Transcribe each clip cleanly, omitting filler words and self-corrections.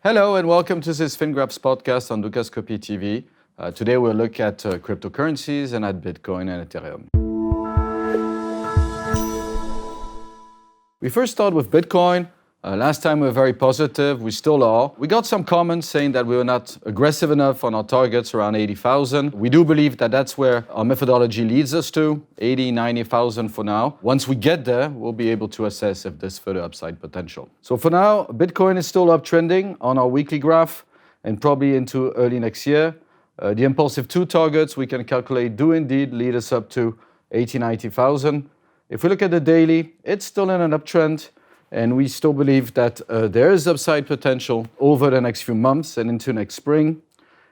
Hello and welcome to this FinGraphs podcast on Dukascopy TV. Today we'll look at cryptocurrencies and at Bitcoin and Ethereum. We first start with Bitcoin. Last time we were very positive, we still are. We got some comments saying that we were not aggressive enough on our targets around 80,000. We do believe that that's where our methodology leads us to, 80, 90,000 for now. Once we get there, we'll be able to assess if there's further upside potential. So for now, Bitcoin is still uptrending on our weekly graph and probably into early next year. The impulsive 2 targets we can calculate do indeed lead us up to 80, 90,000. If we look at the daily, it's still in an uptrend. And we still believe that there is upside potential over the next few months and into next spring.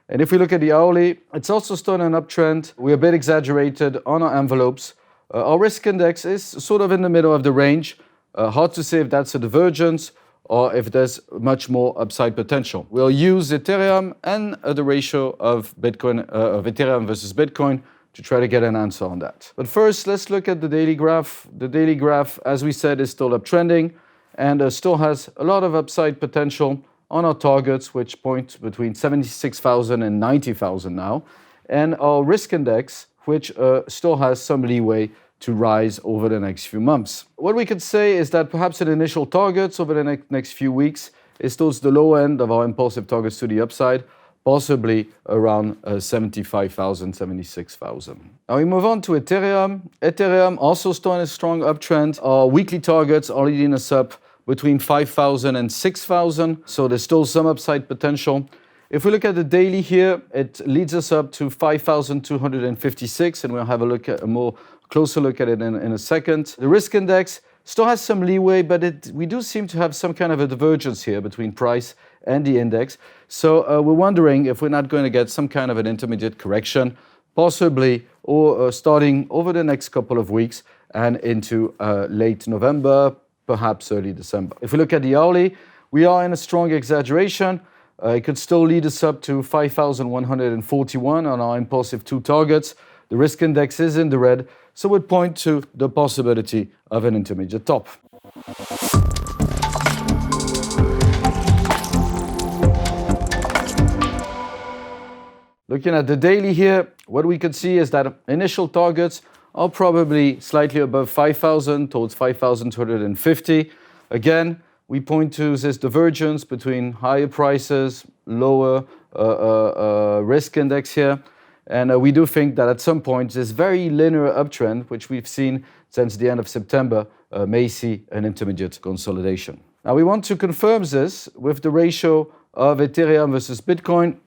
And if we look at the hourly, it's also still in an uptrend. We're a bit exaggerated on our envelopes. Our risk index is sort of in the middle of the range. Hard to say if that's a divergence or if there's much more upside potential. We'll use Ethereum and the ratio of Bitcoin, of Ethereum versus Bitcoin to try to get an answer on that. But first, let's look at the daily graph. The daily graph, as we said, is still uptrending and still has a lot of upside potential on our targets, which point between 76,000 and 90,000 now, and our risk index, which still has some leeway to rise over the next few months. What we could say is that perhaps the initial targets over the next few weeks is towards the low end of our impulsive targets to the upside, possibly around 75,000, 76,000. Now we move on to Ethereum. Ethereum also still in a strong uptrend. Our weekly targets are leading us up between 5,000 and 6,000, so there's still some upside potential. If we look at the daily here, it leads us up to 5,256, and we'll have a more closer look at it in a second. The risk index still has some leeway, but we do seem to have some kind of a divergence here between price and the index. So we're wondering if we're not going to get some kind of an intermediate correction, possibly or starting over the next couple of weeks and into late November, perhaps early December. If we look at the hourly, we are in a strong exaggeration. It could still lead us up to 5,141 on our impulsive 2 targets. The risk index is in the red, so it would point to the possibility of an intermediate top. Looking at the daily here, what we could see is that initial targets are probably slightly above 5,000, towards 5,250. Again, we point to this divergence between higher prices, lower risk index here. And we do think that at some point, this very linear uptrend, which we've seen since the end of September, may see an intermediate consolidation. Now, we want to confirm this with the ratio of Ethereum versus Bitcoin.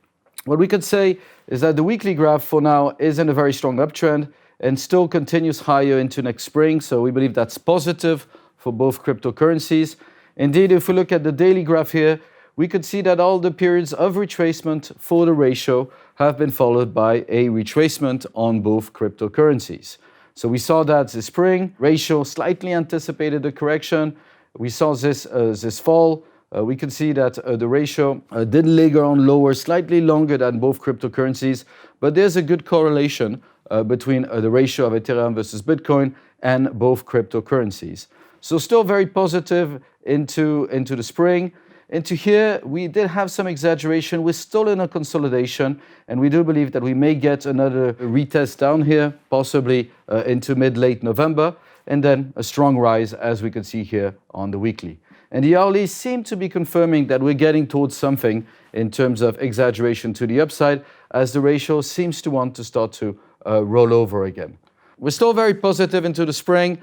What we could say is that the weekly graph for now is in a very strong uptrend and still continues higher into next spring. So we believe that's positive for both cryptocurrencies. Indeed, if we look at the daily graph here, we could see that all the periods of retracement for the ratio have been followed by a retracement on both cryptocurrencies. So we saw that this spring, ratio slightly anticipated a correction. We saw this fall. We can see that the ratio did linger on lower, slightly longer than both cryptocurrencies, but there's a good correlation between the ratio of Ethereum versus Bitcoin and both cryptocurrencies. So still very positive into the spring. Into here, we did have some exaggeration. We're still in a consolidation, and we do believe that we may get another retest down here, possibly into mid-late November, and then a strong rise, as we can see here on the weekly. And the hourly seem to be confirming that we're getting towards something in terms of exaggeration to the upside, as the ratio seems to want to start to roll over again. We're still very positive into the spring.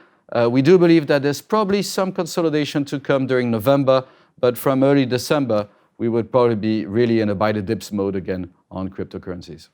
We do believe that there's probably some consolidation to come during November, but from early December, we would probably be really in a buy the dips mode again on cryptocurrencies.